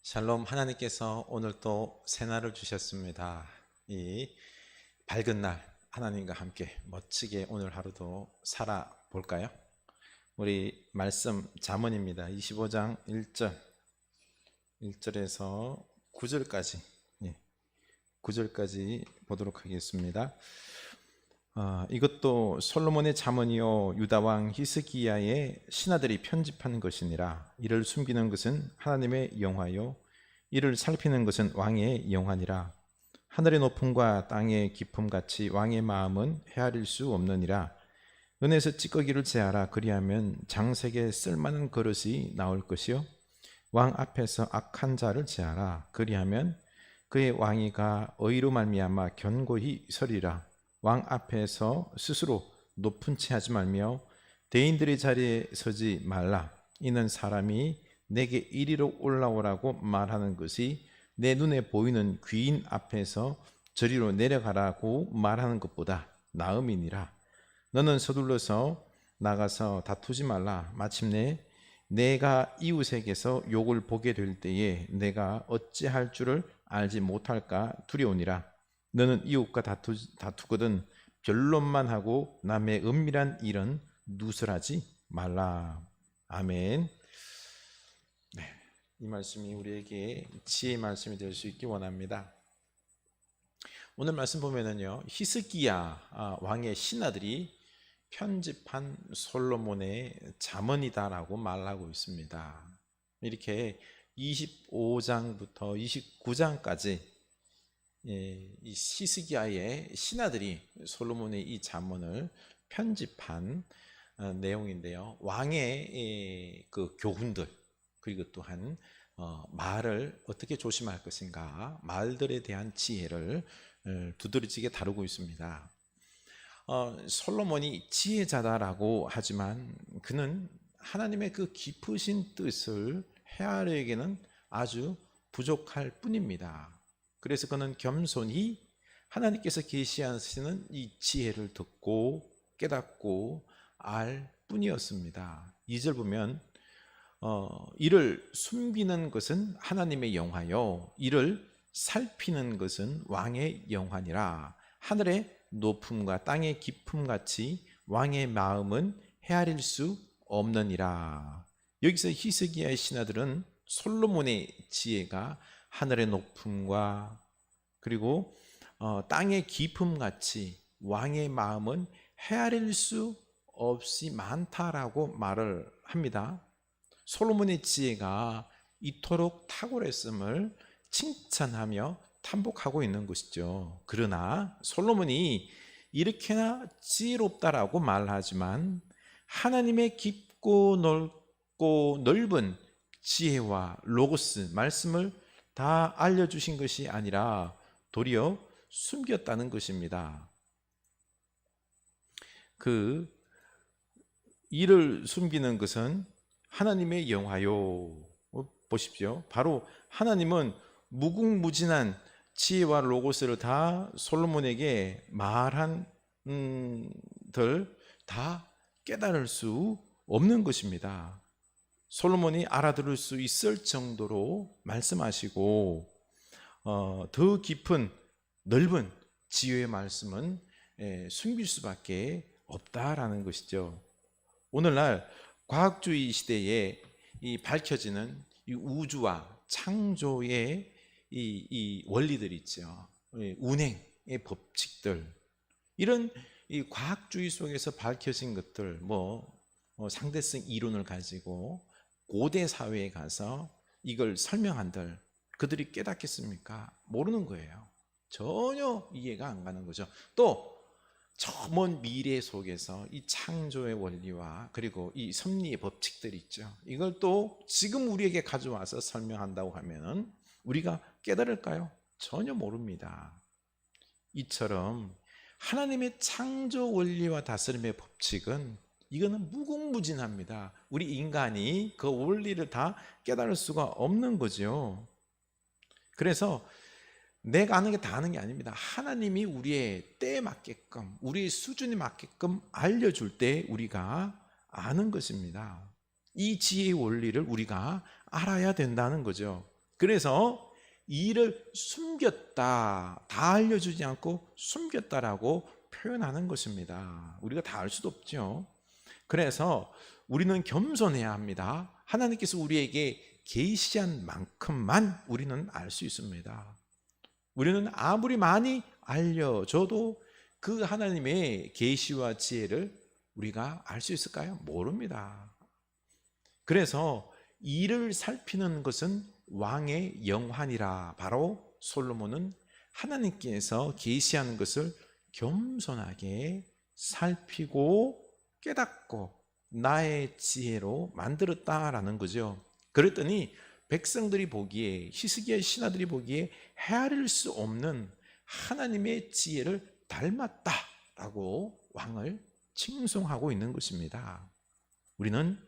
샬롬. 하나님께서 오늘 또 새날을 주셨습니다. 이 밝은 날 하나님과 함께 멋지게 오늘 하루도 살아볼까요? 우리 말씀 잠언입니다. 25장 1절에서 9절까지 9절까지 보도록 하겠습니다. 이것도 솔로몬의 잠언이요 유다 왕 히스기야의 신하들이 편집한 것이니라. 이를 숨기는 것은 하나님의 영화요 이를 살피는 것은 왕의 영화니라. 하늘의 높음과 땅의 깊음 같이 왕의 마음은 헤아릴 수 없느니라. 은에서 찌꺼기를 제하라. 그리하면 장색에 쓸만한 그릇이 나올 것이요 왕 앞에서 악한 자를 제하라. 그리하면 그의 왕위가 의로 말미암아 견고히 서리라. 왕 앞에서 스스로 높은 채 하지 말며 대인들의 자리에 서지 말라. 이는 사람이 내게 이리로 올라오라고 말하는 것이 내 눈에 보이는 귀인 앞에서 저리로 내려가라고 말하는 것보다 나음이니라. 너는 서둘러서 나가서 다투지 말라. 마침내 내가 이웃에게서 욕을 보게 될 때에 내가 어찌할 줄을 알지 못할까 두려우니라. 너는 이웃과 다투거든 변론만 하고 남의 은밀한 일은 누설하지 말라. 아멘. 이 말씀이 우리에게 지혜의 말씀이 될 수 있기 원합니다. 오늘 말씀 보면은요, 히스기야 왕의 신하들이 편집한 솔로몬의 잠언이다라고 말하고 있습니다. 이렇게 25장부터 29장까지 이 히스기야의 신하들이 솔로몬의 이 잠언을 편집한 내용인데요. 왕의 그 교훈들, 그리고 또한 말을 어떻게 조심할 것인가, 말들에 대한 지혜를 두드러지게 다루고 있습니다. 솔로몬이 지혜자다라고 하지만 그는 하나님의 그 깊으신 뜻을 헤아리기에는 아주 부족할 뿐입니다. 그래서 그는 겸손히 하나님께서 계시하시는 이 지혜를 듣고 깨닫고 알 뿐이었습니다. 2절 보면 이를 숨기는 것은 하나님의 영화요 이를 살피는 것은 왕의 영화니라. 하늘의 높음과 땅의 깊음 같이 왕의 마음은 헤아릴 수 없느니라. 여기서 히스기야의 신하들은 솔로몬의 지혜가 하늘의 높음과 그리고 땅의 깊음 같이 왕의 마음은 헤아릴 수 없이 많다라고 말을 합니다. 솔로몬의 지혜가 이토록 탁월했음을 칭찬하며 탐복하고 있는 것이죠. 그러나 솔로몬이 이렇게나 지혜롭다라고 말하지만 하나님의 깊고 넓고 넓은 지혜와 로고스 말씀을 다 알려주신 것이 아니라 도리어 숨겼다는 것입니다. 그 이를 숨기는 것은 하나님의 영화요. 보십시오. 바로 하나님은 무궁무진한 지혜와 로고스를 다 솔로몬에게 말한 들 다 깨달을 수 없는 것입니다. 솔로몬이 알아들을 수 있을 정도로 말씀하시고 더 깊은 넓은 지혜의 말씀은 숨길 수밖에 없다라는 것이죠. 오늘날 과학주의 시대에 이 밝혀지는 이 우주와 창조의 이 원리들이 있죠. 운행의 법칙들, 이런 이 과학주의 속에서 밝혀진 것들, 상대성 이론을 가지고 고대 사회에 가서 이걸 설명한들 그들이 깨닫겠습니까? 모르는 거예요. 전혀 이해가 안 가는 거죠. 또 저 먼 미래 속에서 이 창조의 원리와 그리고 이 섭리의 법칙들이 있죠. 이걸 또 지금 우리에게 가져와서 설명한다고 하면 우리가 깨달을까요? 전혀 모릅니다. 이처럼 하나님의 창조 원리와 다스림의 법칙은 이거는 무궁무진합니다. 우리 인간이 그 원리를 다 깨달을 수가 없는 거죠. 그래서 내가 아는 게 다 아는 게 아닙니다. 하나님이 우리의 때에 맞게끔, 우리의 수준에 맞게끔 알려줄 때 우리가 아는 것입니다. 이 지혜의 원리를 우리가 알아야 된다는 거죠. 그래서 일을 숨겼다, 다 알려주지 않고 숨겼다라고 표현하는 것입니다. 우리가 다 알 수도 없죠. 그래서 우리는 겸손해야 합니다. 하나님께서 우리에게 계시한 만큼만 우리는 알 수 있습니다. 우리는 아무리 많이 알려줘도 그 하나님의 계시와 지혜를 우리가 알 수 있을까요? 모릅니다. 그래서 일을 살피는 것은 왕의 영환이라. 바로 솔로몬은 하나님께서 계시하는 것을 겸손하게 살피고 깨닫고 나의 지혜로 만들었다라는 거죠. 그랬더니 백성들이 보기에, 히스기야 신하들이 보기에 헤아릴 수 없는 하나님의 지혜를 닮았다라고 왕을 칭송하고 있는 것입니다. 우리는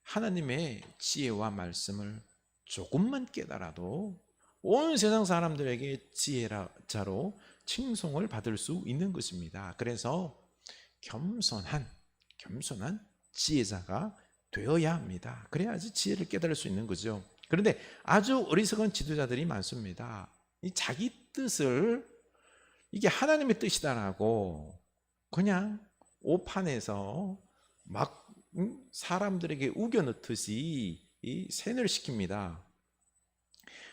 하나님의 지혜와 말씀을 조금만 깨달아도 온 세상 사람들에게 지혜자로 칭송을 받을 수 있는 것입니다. 그래서 겸손한 지혜자가 되어야 합니다. 그래야지 지혜를 깨달을 수 있는 거죠. 그런데 아주 어리석은 지도자들이 많습니다. 이 자기 뜻을 이게 하나님의 뜻이다라고 그냥 오판에서 막 사람들에게 우겨 넣듯이 세뇌를 시킵니다.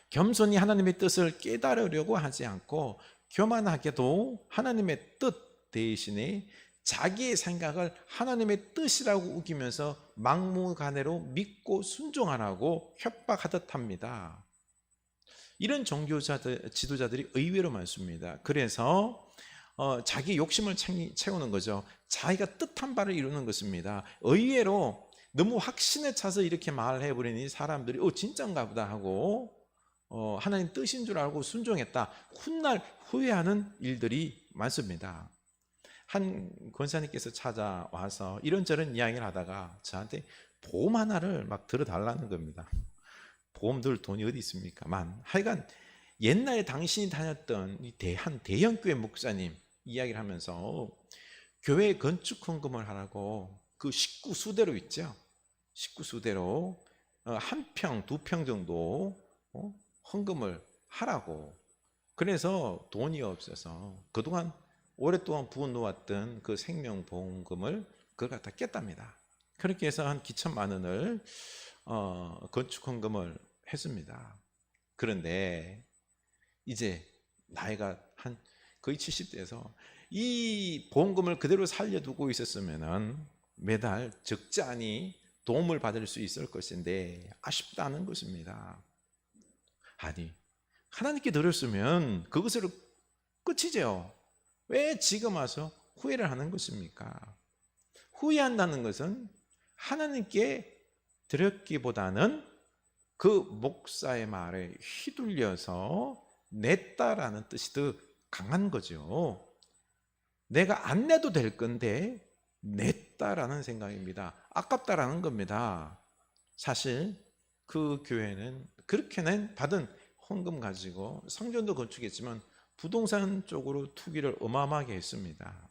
겸손히 하나님의 뜻을 깨달으려고 하지 않고 교만하게도 하나님의 뜻 대신에 자기의 생각을 하나님의 뜻이라고 우기면서 막무가내로 믿고 순종하라고 협박하듯 합니다. 이런 종교자들, 지도자들이 의외로 많습니다. 그래서 자기 욕심을 채우는 거죠. 자기가 뜻한 바를 이루는 것입니다. 의외로 너무 확신에 차서 이렇게 말을 해버리니 사람들이 진짠가 보다 하고 하나님 뜻인 줄 알고 순종했다. 훗날 후회하는 일들이 많습니다. 한 권사님께서 찾아와서 이런저런 이야기를 하다가 저한테 보험 하나를 막 들어달라는 겁니다. 보험 들 돈이 어디 있습니까? 하여간 옛날에 당신이 다녔던 한 대형교회 목사님 이야기를 하면서 교회 건축 헌금을 하라고 그 식구 수대로 있죠. 식구 수대로 한 평, 두 평 정도 헌금을 하라고. 그래서 돈이 없어서 그동안 오랫동안 부어놓았던 그 생명보험금을 그걸 갖다 깼답니다. 그렇게 해서 한 기천만 원을 건축헌금을 했습니다. 그런데 이제 나이가 한 거의 70대에서 이 보험금을 그대로 살려두고 있었으면 매달 적잖이 도움을 받을 수 있을 것인데 아쉽다는 것입니다. 아니, 하나님께 드렸으면 그것으로 끝이죠. 왜 지금 와서 후회를 하는 것입니까? 후회한다는 것은 하나님께 드렸기보다는 그 목사의 말에 휘둘려서 냈다라는 뜻이 더 강한 거죠. 내가 안 내도 될 건데 냈다라는 생각입니다. 아깝다라는 겁니다. 사실 그 교회는 그렇게 받은 헌금 가지고 성전도 건축했지만 부동산 쪽으로 투기를 어마어마하게 했습니다.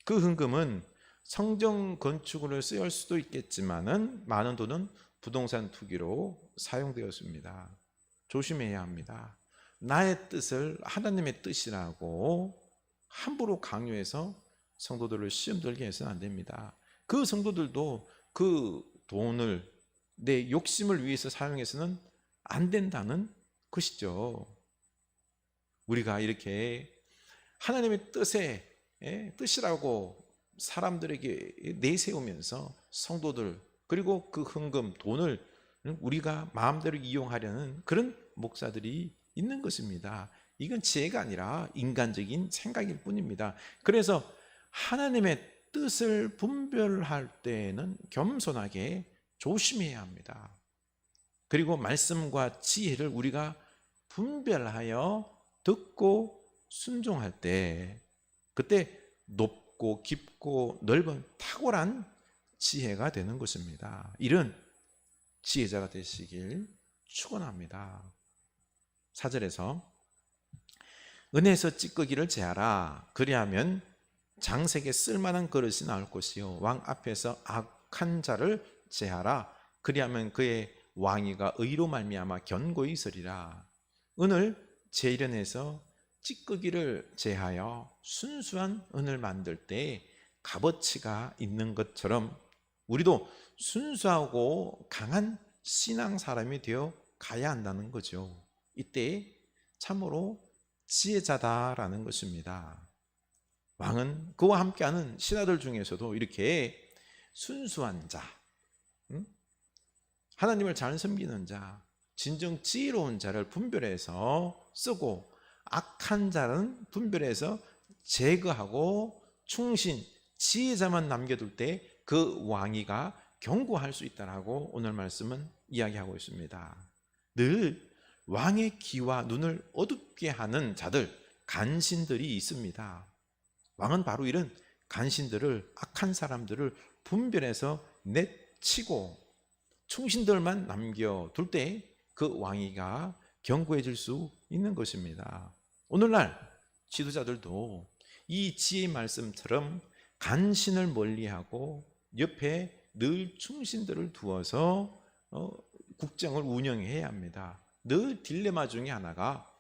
그 헌금은 성전 건축으로 쓰일 수도 있겠지만은 많은 돈은 부동산 투기로 사용되었습니다. 조심해야 합니다. 나의 뜻을 하나님의 뜻이라고 함부로 강요해서 성도들을 시험 들게 해서는 안 됩니다. 그 성도들도 그 돈을 내 욕심을 위해서 사용해서는 안 된다는 것이죠. 우리가 이렇게 하나님의 뜻이라고 사람들에게 내세우면서 성도들 그리고 그 헌금 돈을 우리가 마음대로 이용하려는 그런 목사들이 있는 것입니다. 이건 지혜가 아니라 인간적인 생각일 뿐입니다. 그래서 하나님의 뜻을 분별할 때는 겸손하게 조심해야 합니다. 그리고 말씀과 지혜를 우리가 분별하여 듣고 순종할 때 그때 높고 깊고 넓은 탁월한 지혜가 되는 것입니다. 이런 지혜자가 되시길 축원합니다. 4절에서 은혜에서 찌꺼기를 제하라. 그리하면 장색에 쓸만한 그릇이 나올 것이요 왕 앞에서 악한 자를 제하라. 그리하면 그의 왕위가 의로 말미암아 견고히 서리라. 은을 재련해서 찌꺼기를 제하여 순수한 은을 만들 때 값어치가 있는 것처럼 우리도 순수하고 강한 신앙 사람이 되어 가야 한다는 거죠. 이때 참으로 지혜자다라는 것입니다. 왕은 그와 함께하는 신하들 중에서도 이렇게 순수한 자, 하나님을 잘 섬기는 자, 진정 지혜로운 자를 분별해서 쓰고 악한 자는 분별해서 제거하고 충신, 지혜자만 남겨둘 때 그 왕위가 견고할 수 있다라고 오늘 말씀은 이야기하고 있습니다. 늘 왕의 귀와 눈을 어둡게 하는 자들, 간신들이 있습니다. 왕은 바로 이런 간신들을, 악한 사람들을 분별해서 내치고 충신들만 남겨둘 때 그 왕위가 견고해질 수 있는 것입니다. 오늘날 지도자들도 이 지혜의 말씀처럼 간신을 멀리하고 옆에 늘 충신들을 두어서 국정을 운영해야 합니다. 늘 딜레마 중에 하나가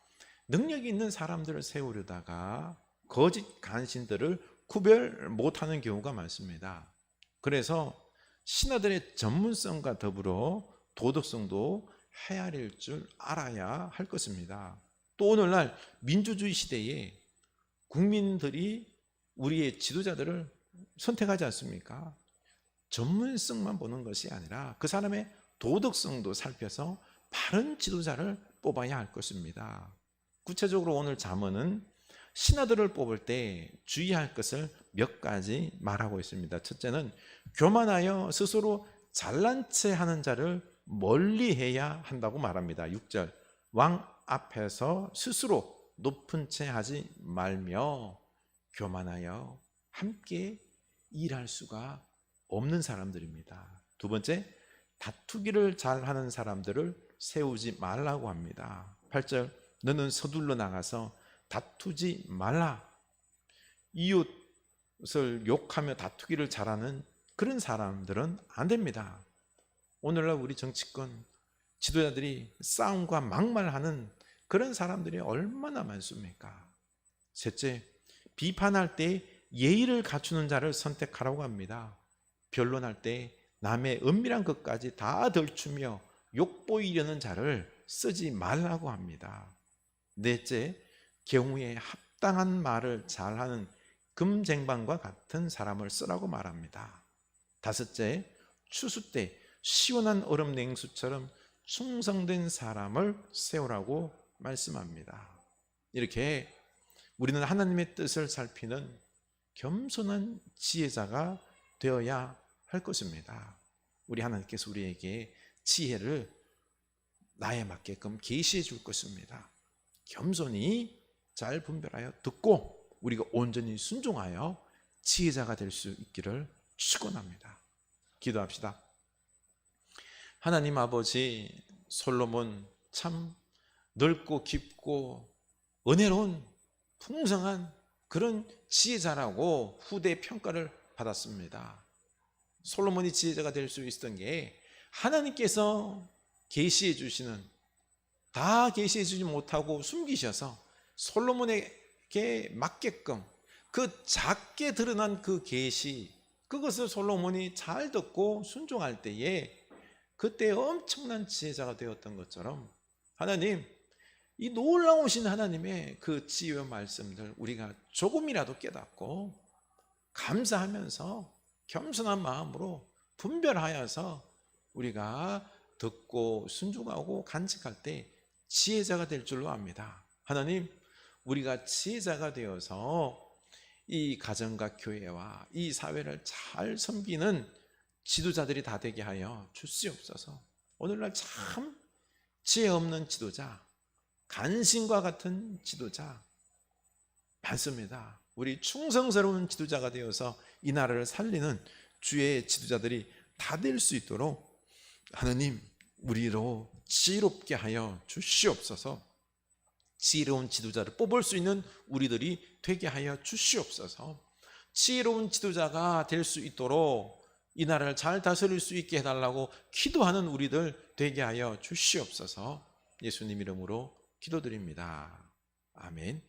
능력이 있는 사람들을 세우려다가 거짓 간신들을 구별 못하는 경우가 많습니다. 그래서 신하들의 전문성과 더불어 도덕성도 헤아릴 줄 알아야 할 것입니다. 또 오늘날 민주주의 시대에 국민들이 우리의 지도자들을 선택하지 않습니까? 전문성만 보는 것이 아니라 그 사람의 도덕성도 살펴서 바른 지도자를 뽑아야 할 것입니다. 구체적으로 오늘 잠언은 신하들을 뽑을 때 주의할 것을 몇 가지 말하고 있습니다. 첫째는 교만하여 스스로 잘난 체 하는 자를 멀리해야 한다고 말합니다. 6절 왕 앞에서 스스로 높은 채 하지 말며 교만하여 함께 일할 수가 없는 사람들입니다. 두 번째, 다투기를 잘하는 사람들을 세우지 말라고 합니다. 8절 너는 서둘러 나가서 다투지 말라. 이웃을 욕하며 다투기를 잘하는 그런 사람들은 안 됩니다. 오늘날 우리 정치권 지도자들이 싸움과 막말하는 그런 사람들이 얼마나 많습니까? 셋째, 비판할 때 예의를 갖추는 자를 선택하라고 합니다. 변론할 때 남의 은밀한 것까지 다 덜추며 욕보이려는 자를 쓰지 말라고 합니다. 넷째, 경우에 합당한 말을 잘하는 금쟁반과 같은 사람을 쓰라고 말합니다. 다섯째, 추수 때 시원한 얼음 냉수처럼 충성된 사람을 세우라고 말씀합니다. 이렇게 우리는 하나님의 뜻을 살피는 겸손한 지혜자가 되어야 할 것입니다. 우리 하나님께서 우리에게 지혜를 나에 맞게끔 계시해 줄 것입니다. 겸손히 잘 분별하여 듣고 우리가 온전히 순종하여 지혜자가 될 수 있기를 축원합니다. 기도합시다. 하나님 아버지, 솔로몬 참 넓고 깊고 은혜로운 풍성한 그런 지혜자라고 후대 평가를 받았습니다. 솔로몬이 지혜자가 될 수 있었던 게 하나님께서 계시해 주시는, 다 계시해 주지 못하고 숨기셔서 솔로몬에게 맞게끔 그 작게 드러난 그 계시, 그것을 솔로몬이 잘 듣고 순종할 때에 그때 엄청난 지혜자가 되었던 것처럼 하나님, 이 놀라우신 하나님의 그 지혜의 말씀들 우리가 조금이라도 깨닫고 감사하면서 겸손한 마음으로 분별하여서 우리가 듣고 순종하고 간직할 때 지혜자가 될 줄로 압니다. 하나님, 우리가 지혜자가 되어서 이 가정과 교회와 이 사회를 잘 섬기는 지도자들이 다 되게 하여 주시옵소서. 오늘날 참 지혜 없는 지도자, 간신과 같은 지도자 많습니다. 우리 충성스러운 지도자가 되어서 이 나라를 살리는 주의 지도자들이 다 될 수 있도록 하나님, 우리로 지혜롭게 하여 주시옵소서. 지혜로운 지도자를 뽑을 수 있는 우리들이 되게 하여 주시옵소서. 지혜로운 지도자가 될 수 있도록 이 나라를 잘 다스릴 수 있게 해달라고 기도하는 우리들 되게 하여 주시옵소서. 예수님 이름으로 기도드립니다. 아멘.